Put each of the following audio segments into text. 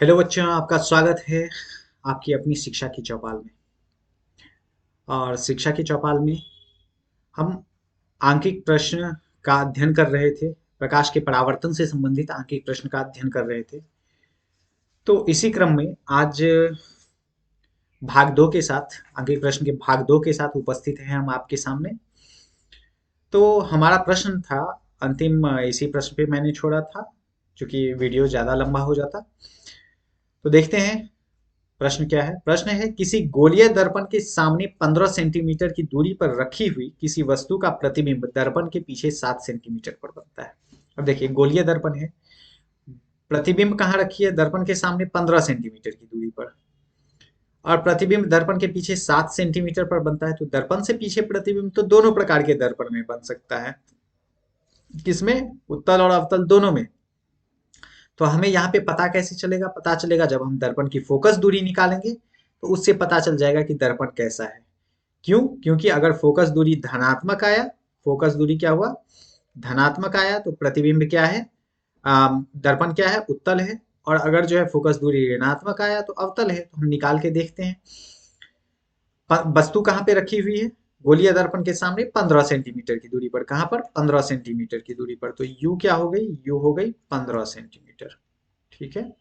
Hello बच्चों, आपका स्वागत है आपकी अपनी शिक्षा की चौपाल में। और शिक्षा की चौपाल में हम आंकिक प्रश्न का अध्ययन कर रहे थे। प्रकाश के परावर्तन से संबंधित आंकिक प्रश्न का अध्ययन कर रहे थे। तो इसी क्रम में आज भाग दो के साथ, आंकिक प्रश्न के भाग दो के साथ उपस्थित हैं हम आपके सामने। तो हमारा प्रश्न था, अंतिम इसी प्रश्न पे मैंने छोड़ा था, क्योंकि वीडियो ज़्यादा लंबा हो जाता। तो देखते हैं प्रश्न क्या है। प्रश्न है, किसी गोलीय दर्पण के सामने 15 सेंटीमीटर की दूरी पर रखी हुई किसी वस्तु का प्रतिबिंब दर्पण के पीछे 7 सेंटीमीटर पर बनता है। अब देखिए, गोलीय दर्पण है, प्रतिबिंब कहाँ रखी है? दर्पण के सामने 15 सेंटीमीटर की दूरी पर, और प्रतिबिंब दर्पण के पीछे 7 सेंटीमीटर पर बनता है। तो दर्पण से पीछे प्रतिबिंब तो दोनों प्रकार के दर्पण में बन सकता है। किसमें? उत्तल और अवतल दोनों में। तो हमें यहाँ पे पता कैसे चलेगा? पता चलेगा जब हम दर्पण की फोकस दूरी निकालेंगे, तो उससे पता चल जाएगा कि दर्पण कैसा है। क्यों? क्योंकि अगर फोकस दूरी धनात्मक आया, फोकस दूरी क्या हुआ? धनात्मक आया, तो प्रतिबिंब क्या है? दर्पण क्या है? उत्तल है। और अगर जो है फोकस दूरी ऋणात्मक आया तो अवतल है। तो हम निकाल के देखते हैं। वस्तु कहाँ पे रखी हुई है? गोलीय दर्पण के सामने 15 सेंटीमीटर की दूरी पर। कहाँ पर? 15 सेंटीमीटर की दूरी पर। तो यू क्या हो गई? यू हो गई 15 सेंटीमीटर। ठीक है,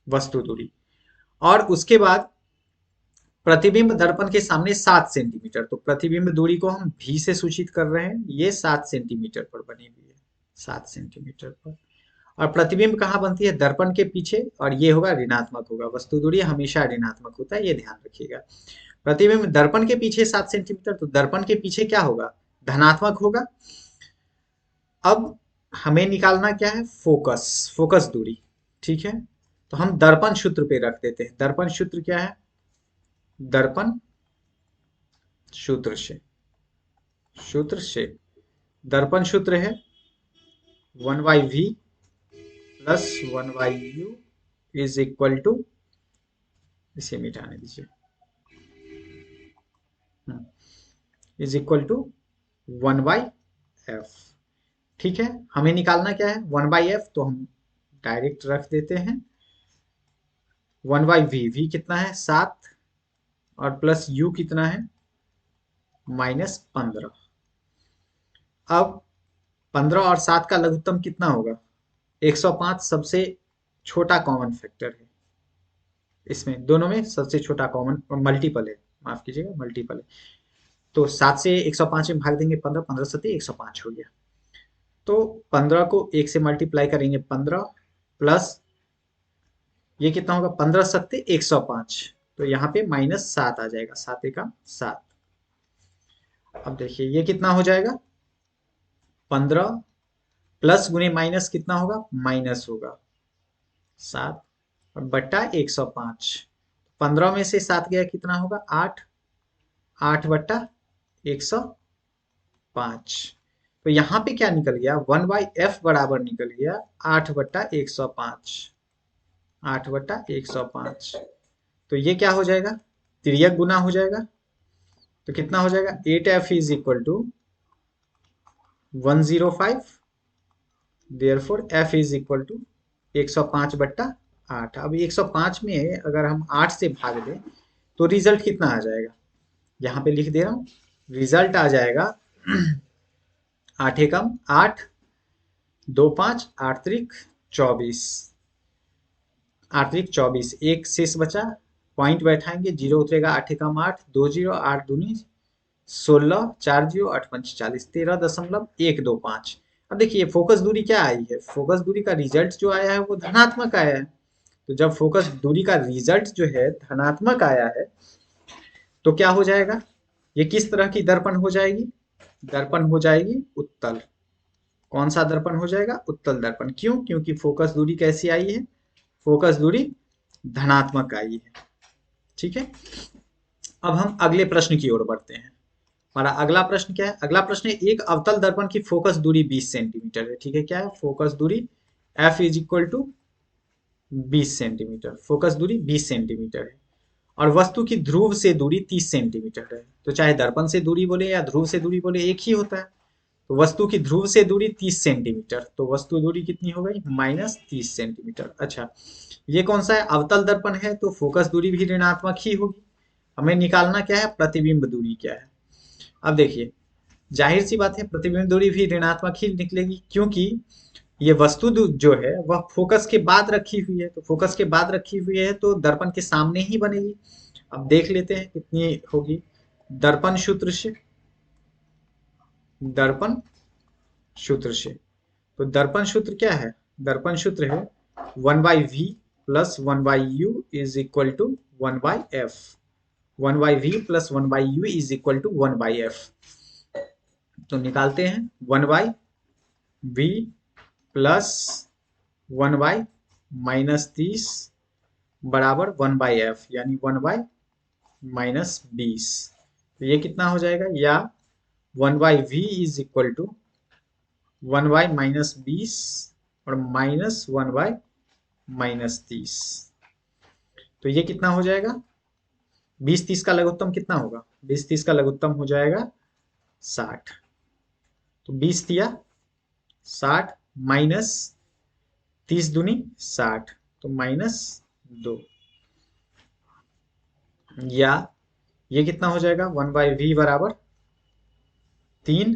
वस्तु दूरी। और उसके बाद प्रतिबिंब दर्पण के सामने 7 सेंटीमीटर। तो प्रतिबिंब दूरी को हम भी से सूचित कर रहे हैं। ये 7 सेंटीमीटर पर बनी हुई है, 7 सेंटीमीटर पर। और प्रतिबिंब कहाँ बनती है? दर्पण के पीछे। और ये होगा ऋणात्मक होगा। वस्तु दूरी हमेशा ऋणात्मक होता है, ये ध्यान रखिएगा। प्रतिबिंब दर्पण के पीछे 7 सेंटीमीटर, तो दर्पण के पीछे क्या होगा? धनात्मक होगा। अब हमें निकालना क्या है? फोकस, फोकस दूरी। ठीक है, तो हम दर्पण सूत्र पे रख देते हैं। दर्पण सूत्र क्या है? दर्पण सूत्र से दर्पण सूत्र है 1/v plus 1/u is equal to, इसे मिटाने दीजिए, इज इक्वल टू 1/f। ठीक है, हमें निकालना क्या है? 1/f, तो हम डायरेक्ट रख देते हैं 1/v। v कितना है? 7। और प्लस u कितना है? -15। अब 15 और 7 का लघुत्तम कितना होगा? 105 सबसे छोटा कॉमन फैक्टर है। इसमें दोनों में सबसे छोटा कॉमन मल्टीपल है, माफ कीजिएगा, मल्टीपल है। तो 7 से 105 में भाग देंगे 15, 15 सत्ते 105 हो गया। तो 15 को 1 से मल्टीप्लाई करेंगे 15, प्लस ये कितना होगा? 15 सत्ते 105। तो यहाँ पे -7 आ जाएगा, 7 एका 7। अब देखिए ये कितना हो जाएगा? 15 प्लस गुने माइनस कितना होगा? माइनस होगा 7, और बट्टा 105। 15 में से 7 गया, कितना होगा? 8। 8 बट्टा 105। तो यहाँ पे क्या निकल गया? 1/f बराबर निकल गया 8/105। 8/105। तो ये क्या हो जाएगा? तिर्यक गुना हो जाएगा। तो कितना हो जाएगा? 8f is equal to 105। Therefore f is equal to 105/8। अब 105 में अगर हम 8 से भाग दें तो रिजल्ट कितना आ जाएगा? यहाँ पे लिख दे रहा हूँ, रिजल्ट आ जाएगा 8 एकम 8, 2 5, 8 त्रिक 24। 8 त्रिक 24, एक शेष बचा, पॉइंट बैठाएंगे, जीरो उतरेगा। 8 एकम 8, 2 जीरो, 8 दूनी 16, 4 जीरो, 8 पंच 40, 13.125। अब देखिए फोकस दूरी क्या आई है? फोकस दूरी का रिजल्ट जो आया है वो धनात्मक आया है। तो जब फोकस दूरी का रिजल्ट जो है धनात्मक आया है, तो क्या हो जाएगा? ये किस तरह की दर्पण हो जाएगी? दर्पण हो जाएगी उत्तल। कौन सा दर्पण हो जाएगा? उत्तल दर्पण। क्यों? क्योंकि फोकस दूरी कैसी आई है? फोकस दूरी धनात्मक आई है। ठीक है, अब हम अगले प्रश्न की ओर बढ़ते हैं। हमारा अगला प्रश्न क्या है? अगला प्रश्न है, एक अवतल दर्पण की फोकस दूरी 20 सेंटीमीटर है। ठीक है, क्या है? फोकस दूरी f is equal to 20 centimetre. Focus दूरी 20 सेंटीमीटर है, और वस्तु की ध्रुव से दूरी 30 सेंटीमीटर है। तो चाहे दर्पण से दूरी बोले या ध्रुव से दूरी बोले, एक ही होता है। तो वस्तु की ध्रुव से दूरी 30 सेंटीमीटर, तो वस्तु दूरी कितनी हो गई, -30 सेंटीमीटर। अच्छा, ये कौन सा है, अवतल दर्पण है, तो फोकस दूरी भी ऋणात्मक ही होगी। हमें निकालना क्या है, प्रतिबिंब दूरी क्या है। अब देखिए, जाहिर सी बात है प्रतिबिंब दूरी भी ऋणात्मक ही निकलेगी, क्योंकि ये वस्तु जो है वह फोकस के बाद रखी हुई है, तो फोकस के बाद रखी हुई है तो दर्पण के सामने ही बनेगी। अब देख लेते हैं कितनी होगी। दर्पण सूत्र से, दर्पण सूत्र से, तो दर्पण सूत्र क्या है, दर्पण सूत्र है 1/v plus 1/u is equal to 1/f। 1/v plus 1/u is equal to 1/f। तो निकालते हैं 1/v प्लस 1/-30 बराबर 1/f, यानी 1/-20। तो ये कितना हो जाएगा, या 1/v इज इक्वल टू 1/-20 और माइनस 1/-30। तो ये कितना हो जाएगा, 20-30 का लघुत्तम कितना होगा, 20-30 का लघुत्तम हो जाएगा 60। तो 20 दिया 60 माइनस 30 दूनी 60, तो -2, या ये कितना हो जाएगा, 1/v बराबर 3,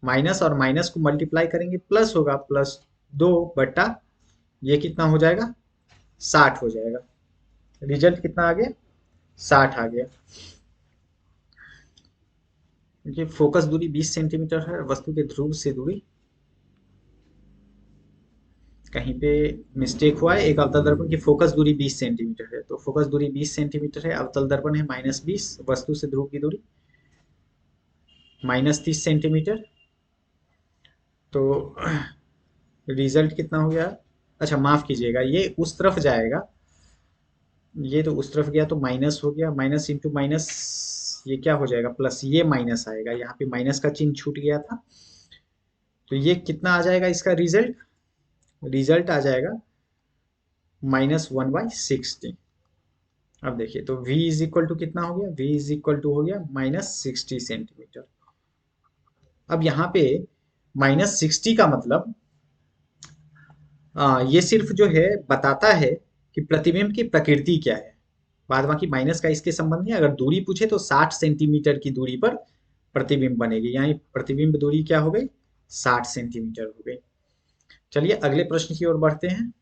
माइनस और माइनस को मल्टीप्लाई करेंगे प्लस होगा, +2 बटा ये कितना हो जाएगा, 60 हो जाएगा। रिजल्ट कितना आ गया, 60 आ गया। क्योंकि फोकस दूरी 20 सेंटीमीटर है, वस्तु के ध्रुव से दूरी, कहीं पे मिस्टेक हुआ है, एक अवतल दर्पण की फोकस दूरी 20 सेंटीमीटर है, तो फोकस दूरी 20 सेंटीमीटर है, अवतल दर्पण है -20, वस्तु से ध्रुव की दूरी -30 सेंटीमीटर। तो रिजल्ट कितना हो गया, अच्छा माफ कीजिएगा, ये उस तरफ जाएगा, ये तो उस तरफ गया तो माइनस हो गया, माइनस इंटू माइनस ये क्या हो जाएगा, प्लस, ये माइनस आएगा, यहाँ पे माइनस का चिन्ह छूट गया था। तो ये कितना आ जाएगा, इसका रिजल्ट, रिजल्ट आ जाएगा -1/60। अब देखिए, तो v इज इक्वल टू कितना हो गया, v इज इक्वल टू हो गया -60 सेंटीमीटर। अब यहाँ पे -60 का मतलब ये सिर्फ जो है बताता है कि प्रतिबिंब की प्रकृति क्या है, बाद बाकी माइनस का इसके संबंध नहीं। अगर दूरी पूछे तो 60 सेंटीमीटर की दूरी पर प्रतिबिंब बनेगी, यानी प्रतिबिंब दूरी क्या हो गई, 60 सेंटीमीटर हो गई। चलिए अगले प्रश्न की ओर बढ़ते हैं।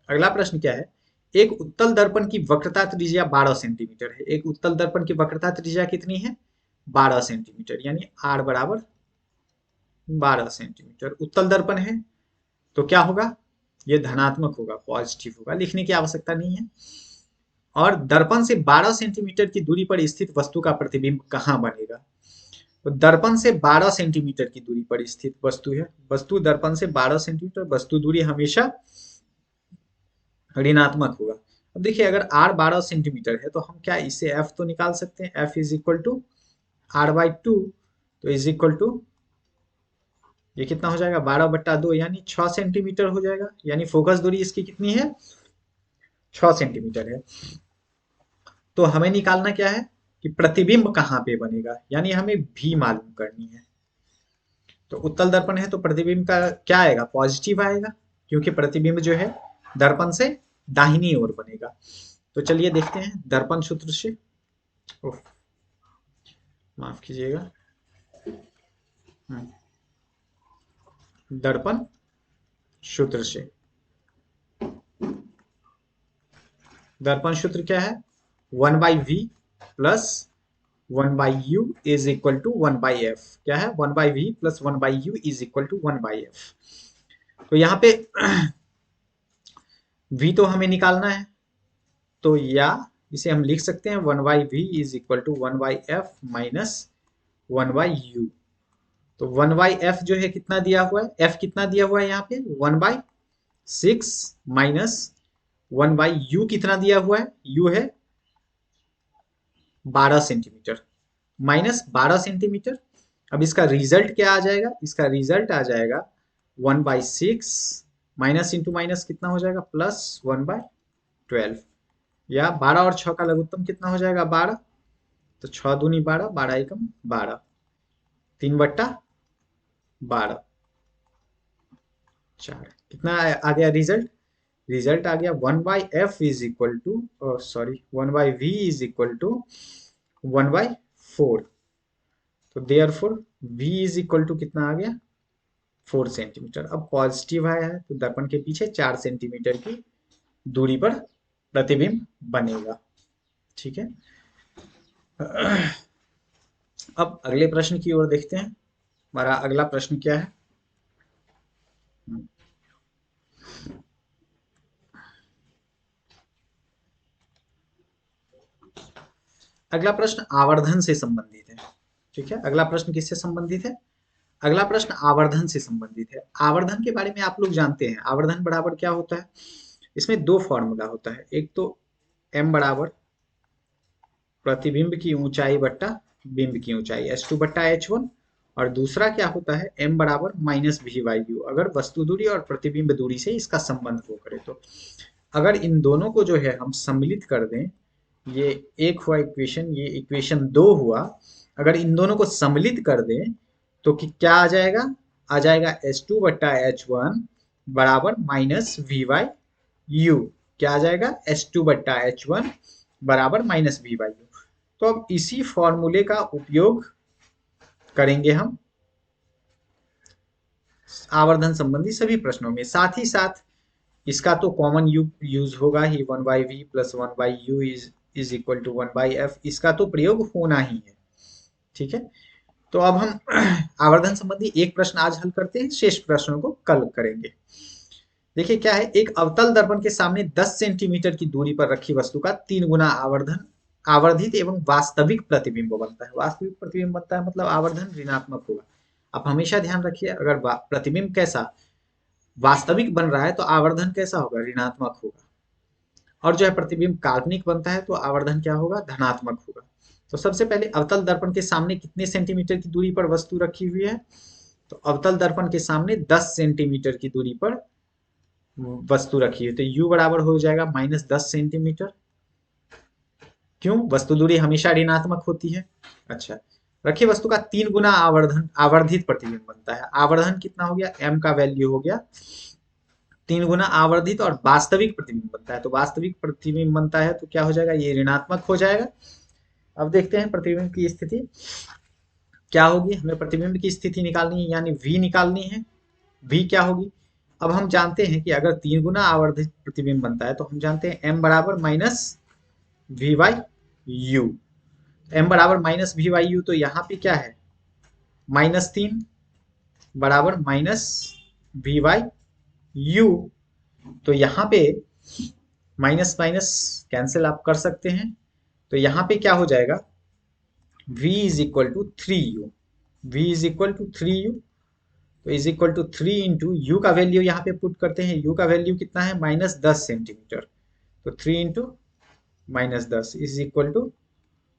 अगला प्रश्न क्या है, एक उत्तल दर्पण की वक्रता त्रिज्या 12 सेंटीमीटर है। एक उत्तल दर्पण की वक्रता त्रिज्या कितनी है, 12 सेंटीमीटर, यानी r बराबर 12 सेंटीमीटर। उत्तल दर्पण है तो क्या होगा, ये धनात्मक होगा, पॉजिटिव होगा, लिखने की आवश्यकता नहीं है। और दर्पण से 12 सेंटीमीटर की दूरी पर स्थित वस्तु का प्रतिबिंब कहाँ बनेगा, तो दर्पण से 12 सेंटीमीटर की दूरी पर स्थित वस्तु है, वस्तु दर्पण से 12 सेंटीमीटर, वस्तु दूरी हमेशा ऋणात्मक होगा। अब देखिए, अगर r 12 सेंटीमीटर है तो हम क्या इसे f तो निकाल सकते हैं, f is equal to r/2, तो इज इक्वल टू ये कितना हो जाएगा, 12/2, यानी 6 सेंटीमीटर हो जाएगा, यानी फोकस दूरी इसकी कितनी है, 6 सेंटीमीटर है। तो हमें निकालना क्या है कि प्रतिबिंब कहाँ पे बनेगा, यानी हमें भी मालूम करनी है। तो उत्तल दर्पण है तो प्रतिबिंब का क्या आएगा, पॉजिटिव आएगा, क्योंकि प्रतिबिंब जो है दर्पण से दाहिनी ओर बनेगा। तो चलिए देखते हैं दर्पण सूत्र से, ओह माफ कीजिएगा, दर्पण सूत्र से, दर्पण सूत्र क्या है, 1/v plus 1/u is equal to 1/f। क्या है, 1/v plus 1/u is equal to 1/f। तो यहाँ पे v तो हमें निकालना है, तो या इसे हम लिख सकते हैं 1/v is equal to 1/f minus 1/u। तो 1/f जो है कितना दिया हुआ है, f कितना दिया हुआ है यहाँ पे 1/6 माइनस 1/u कितना दिया हुआ है, u है 12 सेंटीमीटर, माइनस 12 सेंटीमीटर। अब इसका रिजल्ट क्या आ जाएगा, इसका रिजल्ट आ जाएगा 1/6 माइनस इंटू माइनस कितना हो जाएगा, प्लस 1/12, या 12 और 6 का लघुत्तम कितना हो जाएगा, 12, तो 6 दूनी 12, 12 एकम 12, 3/12, 12, 4 कितना आ गया रिजल्ट? रिजल्ट आ गया 1/f is equal to, sorry 1/v is equal to 1/4। तो therefore v is equal to कितना आ गया? 4 सेंटीमीटर। अब पॉजिटिव आया है तो दर्पण के पीछे 4 सेंटीमीटर की दूरी पर प्रतिबिंब बनेगा। ठीक है, अब अगले प्रश्न की ओर देखते हैं। हमारा अगला प्रश्न क्या है? अगला प्रश्न आवर्धन से संबंधित है। ठीक है, अगला प्रश्न किससे संबंधित है? अगला प्रश्न आवर्धन से संबंधित है। आवर्धन के बारे में आप लोग जानते हैं, आवर्धन बराबर क्या होता है? इसमें दो फॉर्मूला होता है, एक तो m बराबर प्रतिबिंब की ऊंचाई बट्टा बिंब की ऊंचाई h2 बट्टा h1, और दूसरा क्या होता है m बराबर माइनस वी बाई यू, अगर वस्तु दूरी और प्रतिबिंब दूरी से इसका संबंध हो करे तो। अगर इन दोनों को जो है हम सम्मिलित कर दें, ये एक हुआ इक्वेशन, ये इक्वेशन 2 हुआ, अगर इन दोनों को सम्मिलित कर दें तो क्या आ जाएगा? आ जाएगा h2 बट्टा h1 बराबर माइनस वी बाई यू। क्या आ जाएगा? h2 बट्टा h1 बराबर माइनस वी बाई यू। तो अब इसी फॉर्मूले का उपयोग करेंगे हम आवर्धन संबंधी सभी प्रश्नों में। साथ ही साथ इसका तो कॉमन यूज होगा ही, 1/v plus 1/u is equal to 1/f, इसका तो प्रयोग होना ही है। ठीक है, तो अब हम आवर्धन संबंधी एक प्रश्न आज हल करते हैं, शेष प्रश्नों को कल करेंगे। देखिए क्या है, एक अवतल दर्पण के सामने 10 सेंटीमीटर की दूरी पर रखी वस्तु का 3 गुना आवर्धित एवं वास्तविक प्रतिबिंब बनता है। वास्तविक प्रतिबिंब बनता है मतलब आवर्धन ऋणात्मक होगा। आप हमेशा ध्यान रखिए, अगर प्रतिबिंब कैसा वास्तविक बन रहा है तो आवर्धन कैसा होगा? ऋणात्मक होगा। और जो है प्रतिबिंब काल्पनिक बनता है तो आवर्धन क्या होगा? धनात्मक होगा। तो सबसे पहले अवतल दर्पण के सामने कितने सेंटीमीटर की दूरी पर वस्तु रखी हुई है? तो अवतल दर्पण के सामने 10 सेंटीमीटर की दूरी पर वस्तु रखी है, तो u बराबर हो जाएगा माइनस 10 सेंटीमीटर। क्यों? वस्तु दूरी हमेशा ऋणात्मक होती है। अच्छा, रखी वस्तु का 3 गुना आवर्धित प्रतिबिंब बनता है। आवर्धन कितना हो गया? m का वैल्यू हो गया 3 गुना आवर्धित, और वास्तविक प्रतिबिंब बनता है, तो वास्तविक प्रतिबिंब बनता है तो क्या हो जाएगा? ये ऋणात्मक हो जाएगा। अब देखते हैं प्रतिबिंब की स्थिति क्या होगी। हमें प्रतिबिंब की स्थिति निकालनी है, यानी v निकालनी है। v क्या होगी? अब हम जानते हैं कि अगर 3 गुना आवर्धित प्रतिबिंब बनता है तो हम जानते हैं m बराबर minus v by u. m बराबर माइनस वी बाई यू, तो यहाँ पे क्या है? -3 बराबर माइनस वी बाई यू। तो यहाँ पे माइनस माइनस कैंसिल आप कर सकते हैं, तो यहाँ पे क्या हो जाएगा? v is equal to 3u। v is equal to 3u, तो is equal to 3 into u का वैल्यू यहाँ पे पुट करते हैं। यू का वैल्यू कितना है? -10 सेंटीमीटर, तो 3 into -10 is equal to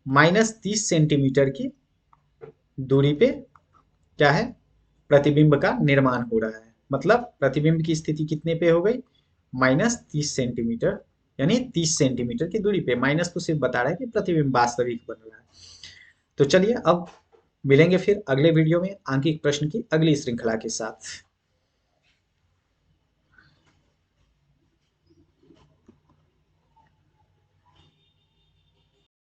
-30 centimetre की दूरी पे क्या है? प्रतिबिंब का निर्माण हो रहा है। मतलब प्रतिबिंब की स्थिति कितने पे हो गई? -30 सेंटीमीटर, यानी 30 सेंटीमीटर की दूरी पे। माइनस तो सिर्फ बता रहा है कि प्रतिबिंब वास्तविक बन रहा है। तो चलिए अब मिलेंगे फिर अगले वीडियो में आंकिक प्रश्न की अगली श्रृंखला के साथ।